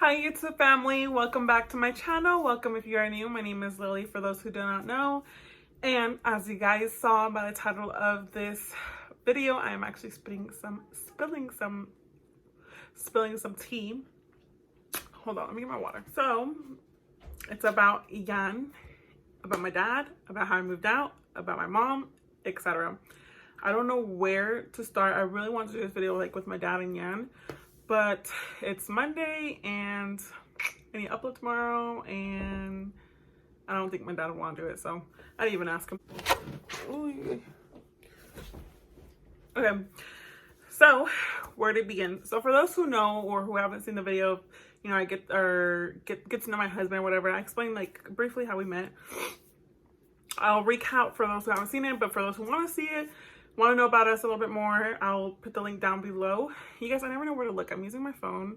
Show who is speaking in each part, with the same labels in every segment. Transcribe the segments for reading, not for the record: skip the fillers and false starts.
Speaker 1: Hi YouTube family, welcome back to my channel. Welcome if you are new. My name is Lily for those who do not know. And as you guys saw by the title of this video, I am actually spilling some tea. Hold on, let me get my water. So it's about Yan, about my dad, about how I moved out, about my mom, etc. I don't know where to start. I really want to do this video like with my dad and Yan, but it's Monday and I need to upload tomorrow and I don't think my dad would want to do it, so I didn't even ask him. Ooh. Okay, so where to begin? So for those who know or who haven't seen the video, you know, I get to know my husband or whatever. I explained like briefly how we met. I'll recap for those who haven't seen it, but for those who want to see it, want to know about us a little bit more, I'll put the link down below. You guys, I never know where to look. I'm using my phone,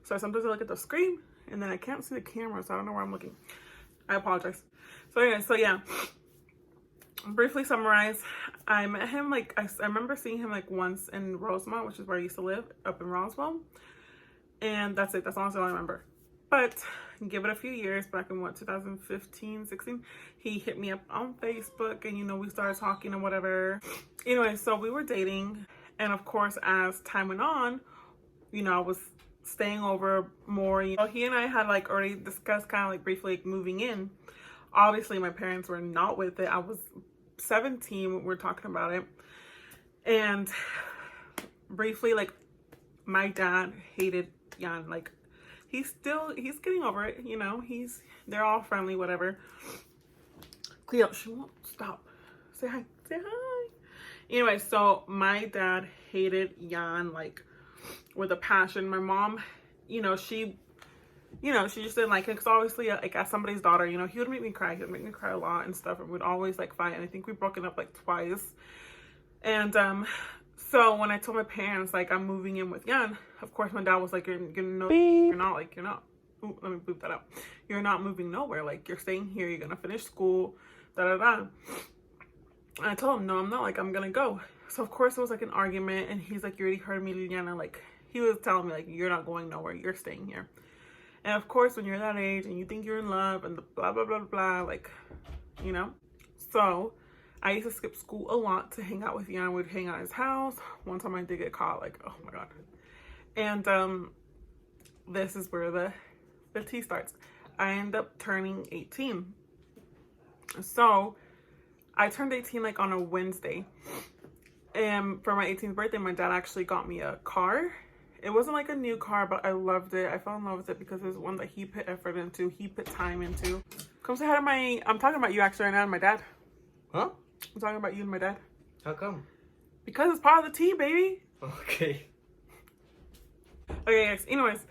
Speaker 1: so sometimes I look at the screen and then I can't see the camera, so I don't know where I'm looking. I apologize. So anyway, so yeah, briefly summarize, I met him like I remember seeing him like once in Rosemont, which is where I used to live, up in Roswell, and that's it. That's honestly all I remember. But give it a few years, back in what, 2015, 16, he hit me up on Facebook and, you know, we started talking and whatever. Anyway, so we were dating, and of course, as time went on, you know, I was staying over more. You know, he and I had like already discussed kind of like briefly like moving in. Obviously, my parents were not with it. I was 17 when we were talking about it. And briefly, like, my dad hated Yan. Like, he's getting over it, you know. They're all friendly, whatever. Cleo, she won't stop. Say hi. Say hi. Anyway, so my dad hated Yan like with a passion. My mom, you know, she just didn't like it because obviously, like, as somebody's daughter, you know, he would make me cry. He would make me cry a lot and stuff, and we'd always like fight. And I think we've broken up like twice. And so when I told my parents like I'm moving in with Yan, of course my dad was like, you're not. Ooh, let me boop that out. You're not moving nowhere. Like, you're staying here. You're gonna finish school. Da da da. And I told him, no, I'm not. Like, I'm gonna go. So of course it was like an argument, and he's like, you already heard me, Liliana. Like, he was telling me like, you're not going nowhere. You're staying here. And of course, when you're that age and you think you're in love and the blah blah blah blah, like, you know. So I used to skip school a lot to hang out with Yan. We'd hang out at his house. One time I did get caught. Like, oh my god. And this is where the tea starts. I end up turning 18. So I turned 18 like on a Wednesday, and for my 18th birthday, my dad actually got me a car. It wasn't like a new car, but I loved it. I fell in love with it because it was one that he put effort into, he put time into. Come say hi to I'm talking about you actually right now and my dad.
Speaker 2: Huh?
Speaker 1: I'm talking about you and my dad.
Speaker 2: How come?
Speaker 1: Because it's part of the tea, baby.
Speaker 2: Okay.
Speaker 1: Okay, guys. Anyways,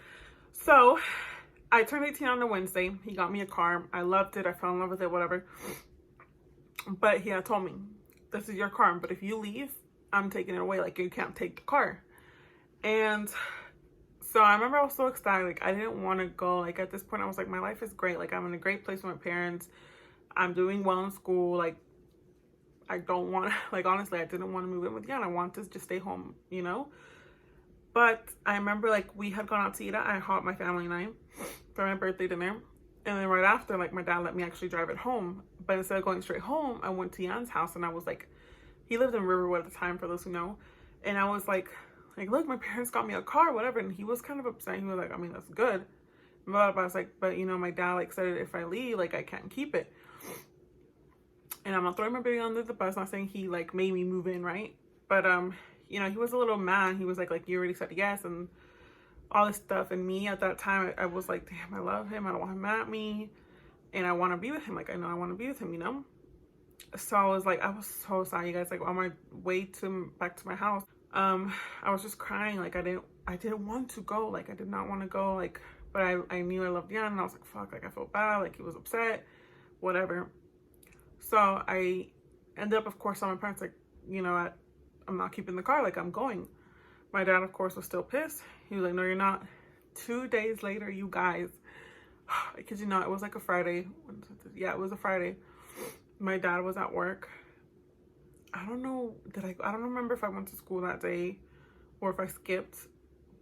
Speaker 1: so I turned 18 on a Wednesday. He got me a car. I loved it. I fell in love with it, whatever. But he had told me, this is your car, but if you leave, I'm taking it away. Like, you can't take the car. And so I remember I was so ecstatic. Like, I didn't want to go. Like, at this point, I was like, my life is great. Like, I'm in a great place with my parents. I'm doing well in school. Like, I don't want, like, honestly, I didn't want to move in with Yan. I wanted to just stay home, you know? But I remember, like, we had gone out to eat at IHOP, my family and I, for my birthday dinner. And then right after, like, my dad let me actually drive it home. But instead of going straight home, I went to Yan's house, and I was like, he lived in Riverwood at the time, for those who know. And I was like, look, my parents got me a car, whatever. And he was kind of upset. He was like, I mean, that's good. But I was like, but, you know, my dad, like, said if I leave, like, I can't keep it. And I'm not throwing my baby under the bus. Not saying he, like, made me move in, right? But, you know, he was a little mad. He was like, you already said yes and all this stuff. And me at that time, I was like, damn, I love him. I don't want him at me. And I want to be with him. Like, I know I want to be with him, you know? So I was like, I was so sorry, you guys. Like, on my way back to my house, I was just crying. Like, I didn't want to go. Like, I did not want to go. Like, but I knew I loved Yan, and I was like, fuck, like, I felt bad. Like, he was upset, whatever. So I ended up, of course, telling my parents, like, you know, I'm not keeping the car. Like, I'm going. My dad, of course, was still pissed. He was like, no, you're not. 2 days later, you guys, I kid you not, it was like a Friday. Yeah, it was a Friday. My dad was at work. I don't know, I don't remember if I went to school that day or if I skipped,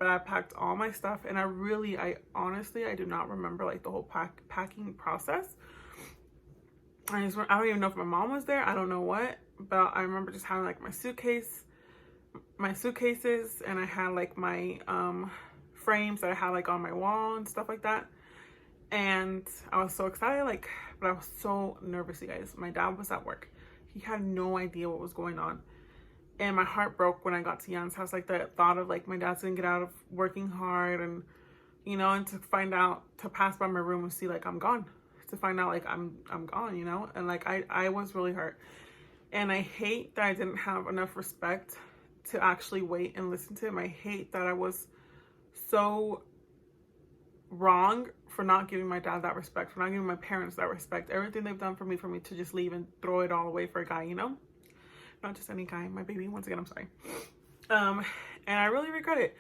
Speaker 1: but I packed all my stuff, and I honestly do not remember like the whole packing process. I don't even know if my mom was there. I don't know what, but I remember just having like my suitcases, and I had like my frames that I had like on my wall and stuff like that. And I was so excited, like, but I was so nervous, you guys. My dad was at work. He had no idea what was going on. And my heart broke when I got to Jan's house, like the thought of like my dad's gonna get out of working hard, and you know, and to pass by my room and see like I'm gone, to find out like I'm gone, you know. And like I was really hurt, and I hate that I didn't have enough respect to actually wait and listen to him. I hate that I was so wrong for not giving my dad that respect, for not giving my parents that respect, everything they've done for me to just leave and throw it all away for a guy, you know. Not just any guy, my baby. Once again, I'm sorry. And I really regret it.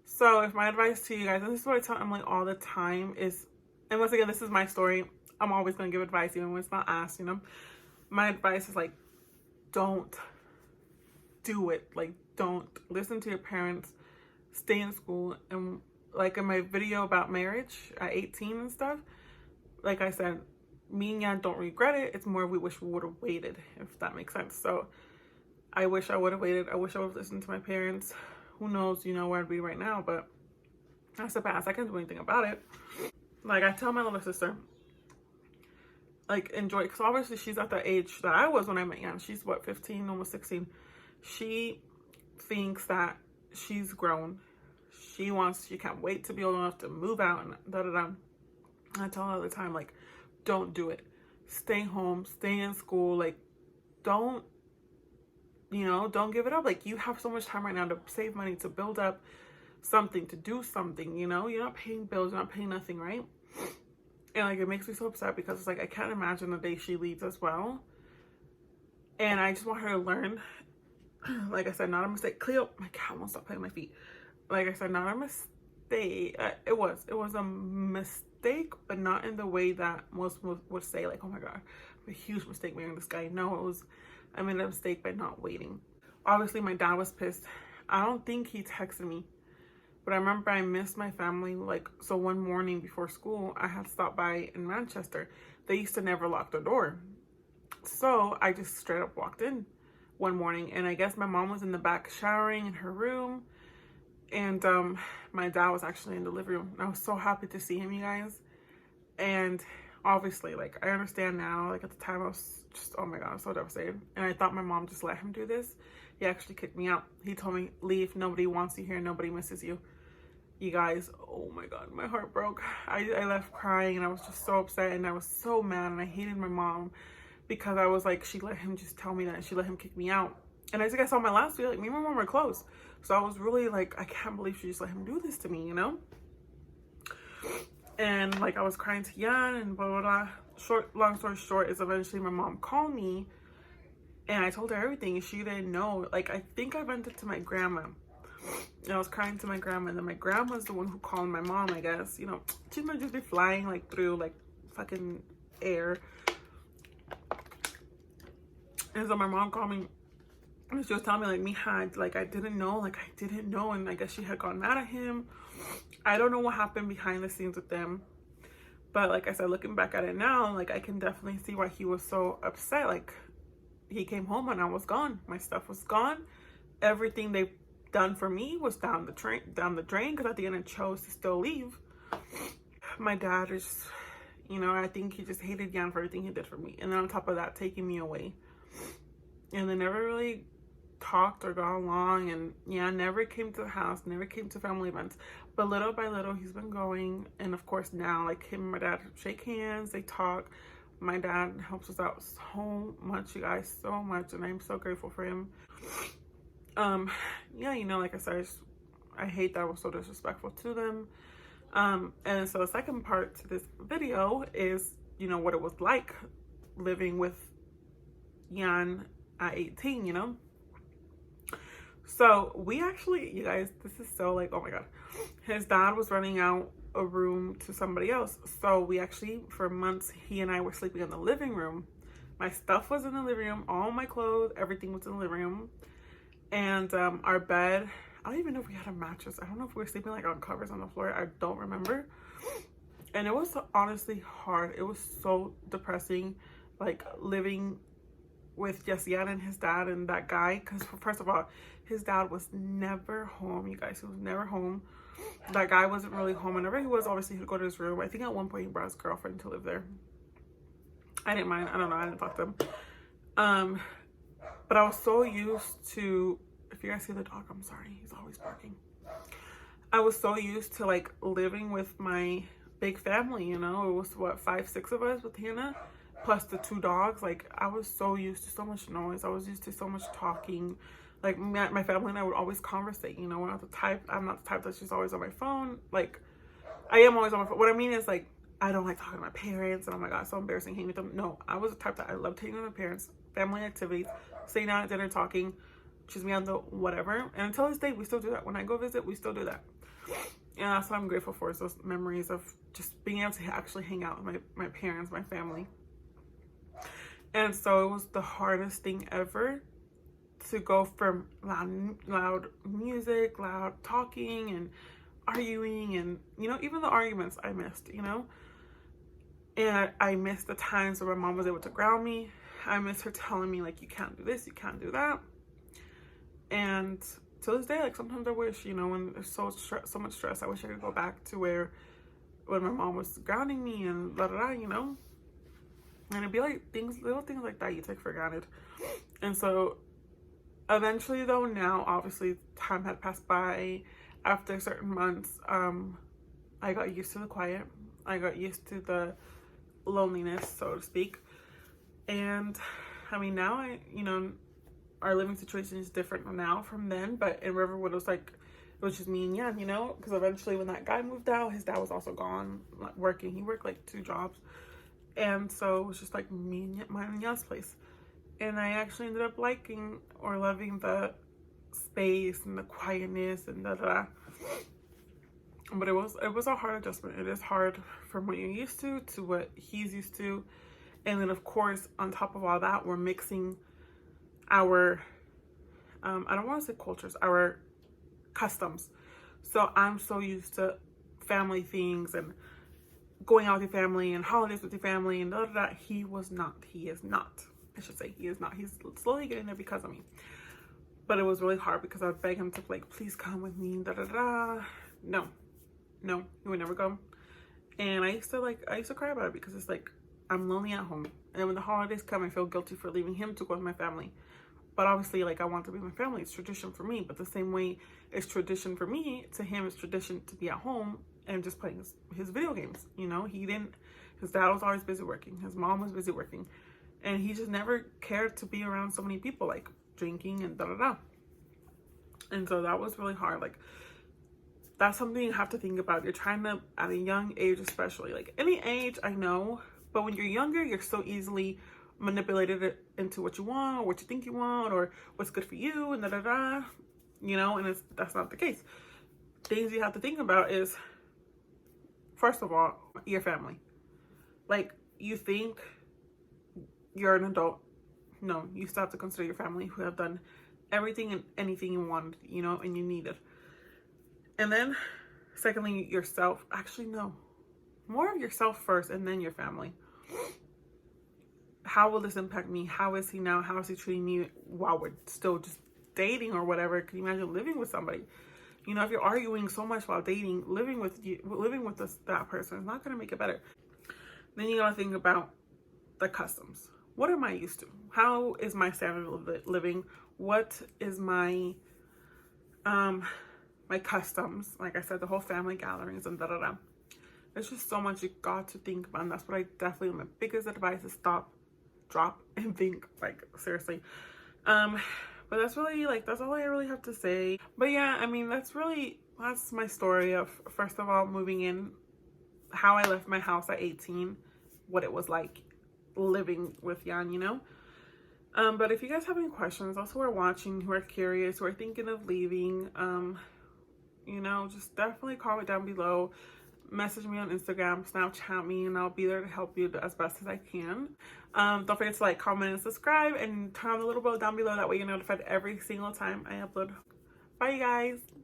Speaker 1: So if my advice to you guys, and this is what I tell Emily all the time, is, and once again, this is my story. I'm always going to give advice even when it's not asked, you know. My advice is like, don't do it. Like, don't listen to your parents. Stay in school. And like in my video about marriage at 18 and stuff, like I said, me and Jan don't regret it. It's more we wish we would have waited, if that makes sense. So I wish I would have waited. I wish I would have listened to my parents. Who knows, you know, where I'd be right now, but that's the past. I can't do anything about it. Like, I tell my little sister, like, enjoy, because obviously she's at the age that I was when I met Jan. She's what, 15, almost 16. She thinks that she's grown. She can't wait to be old enough to move out and da-da-da. I tell her all the time, like, don't do it. Stay home, stay in school. Like, don't give it up. Like, you have so much time right now to save money, to build up something, to do something, you know. You're not paying bills, you're not paying nothing, right? And like, it makes me so upset because it's like, I can't imagine the day she leaves as well. And I just want her to learn, like I said, not a mistake. Cleo, my cat won't stop playing my feet. Like I said, not a mistake. It was a mistake, but not in the way that most would say, like, oh my god, a huge mistake marrying this guy. No, I made a mistake by not waiting. Obviously, my dad was pissed. I don't think he texted me, but I remember I missed my family. Like, so one morning before school, I had stopped by in Manchester. They used to never lock the door. So I just straight up walked in one morning, and I guess my mom was in the back showering in her room, and my dad was actually in the living room. And I was so happy to see him, you guys. And obviously, like, I understand now. Like, at the time, I was just, oh my god, I was so devastated. And I thought my mom just let him do this. He actually kicked me out. He told me, leave. Nobody wants you here. Nobody misses you. You guys, oh my god, my heart broke. I left crying, and I was just so upset, and I was so mad, and I hated my mom because I was like, she let him just tell me that, and she let him kick me out. And I think I saw my last video, like, me and my mom were close. So I was really like, I can't believe she just let him do this to me, you know? And like, I was crying to Jan and blah, blah, blah. Long story short is eventually my mom called me, and I told her everything. She didn't know. Like, I think I vented to my grandma. And I was crying to my grandma, and then my grandma's the one who called my mom, I guess. You know, she's gonna just be flying like through like fucking air. And so my mom called me, and she was telling me, like, I didn't know, and I guess she had gotten mad at him. I don't know what happened behind the scenes with them, but like I said, looking back at it now, like, I can definitely see why he was so upset. Like, he came home and I was gone. My stuff was gone. Everything they've done for me was down the drain, because at the end I chose to still leave. My dad is, you know, I think he just hated Jan for everything he did for me, and then on top of that, taking me away. And they never really talked or got along, and yeah, never came to the house, never came to family events. But little by little, he's been going, and of course now, like, him and my dad shake hands, they talk. My dad helps us out so much, you guys, so much, and I'm so grateful for him. Yeah, you know, like I said, I hate that I was so disrespectful to them. And so the second part to this video is, you know, what it was like living with Jan at 18, you know. So we actually, you guys, this is so like, oh my god, his dad was renting out a room to somebody else. So we actually, for months, he and I were sleeping in the living room. My stuff was in the living room, all my clothes, everything was in the living room. And our bed I don't even know if we had a mattress. I don't know if we were sleeping like on covers on the floor. I don't remember. And it was honestly hard. It was so depressing, like living with just Yan and his dad and that guy. Because first of all, his dad was never home, you guys. He was never home. That guy wasn't really home. Whenever he was, obviously he'd go to his room. I think at one point he brought his girlfriend to live there. I didn't mind. I don't know. I didn't talk to them. But I was so used to, if you guys see the dog, I'm sorry. He's always barking. I was so used to like living with my big family, you know. It was what, 5, 6 of us with Hannah, plus the 2 dogs. Like I was so used to so much noise. I was used to so much talking. Like my family and I would always conversate, you know. I'm not the type that's just always on my phone. Like I am always on my phone. What I mean is like I don't like talking to my parents and oh my god, so embarrassing hanging with them. No, I was the type that I loved hanging with my parents, family activities, sitting down at dinner talking, choose me on the whatever. And until this day, we still do that. When I go visit, we still do that. And that's what I'm grateful for, is those memories of just being able to actually hang out with my parents, my family. And so it was the hardest thing ever to go from loud music, loud talking and arguing, and you know, even the arguments I missed, you know. And I missed the times where my mom was able to ground me. I miss her telling me like, you can't do this, you can't do that. And to this day, like sometimes I wish, you know, when there's so much stress, I wish I could go back to when my mom was grounding me and blah, blah, blah, you know. And it'd be like little things like that you take for granted. And so eventually though, now obviously time had passed by. After certain months, I got used to the quiet. I got used to the loneliness, so to speak. And I mean, now you know, our living situation is different now from then. But in Riverwood, it was just me and Yan, you know, because eventually when that guy moved out, his dad was also gone, like, working. He worked like 2 jobs. And so it was just like me and mine and Yan's place. And I actually ended up liking or loving the space and the quietness and da. But it was a hard adjustment. It is hard from what you're used to what he's used to. And then of course, on top of all that, we're mixing our I don't want to say cultures, our customs. So I'm so used to family things and going out with your family and holidays with your family and da. He is not. I should say he is not. He's slowly getting there because of me. But it was really hard because I would beg him to like, please come with me, da. No, he would never go. And I used to cry about it because it's like, I'm lonely at home. And when the holidays come, I feel guilty for leaving him to go with my family. But obviously, like, I want to be with my family. It's tradition for me. But the same way it's tradition for me, to him, it's tradition to be at home and just playing his video games. You know, his dad was always busy working. His mom was busy working. And he just never cared to be around so many people, like drinking and da. And so that was really hard. Like, that's something you have to think about. You're trying to, at a young age especially, like any age, I know, but when you're younger, you're so easily manipulated into what you want, or what you think you want, or what's good for you, and da, you know. And that's not the case. Things you have to think about is, first of all, your family. Like, you think you're an adult. No, you still have to consider your family, who have done everything and anything you wanted, you know, and you needed. And then secondly, yourself. Actually, no, more of yourself first and then your family. How will this impact me? How is he now? How is he treating me while we're still just dating or whatever? Can you imagine living with somebody? You know, if you're arguing so much while dating, living with that person is not going to make it better. Then you got to think about the customs. What am I used to? How is my standard of living? What is my my customs? Like I said, the whole family gatherings and da. There's just so much you got to think about, and that's what I definitely, my biggest advice is stop, drop, and think. Like, seriously. But that's really, like, that's all I really have to say. But yeah, I mean, that's my story of, first of all, moving in, how I left my house at 18, what it was like living with Yan, you know. But if you guys have any questions, those who are watching, who are curious, who are thinking of leaving, you know, just definitely comment down below. Message me on Instagram, Snapchat me, and I'll be there to help you as best as I can. Don't forget to like, comment, and subscribe, and turn on the little bell down below. That way you're notified every single time I upload. Bye, you guys.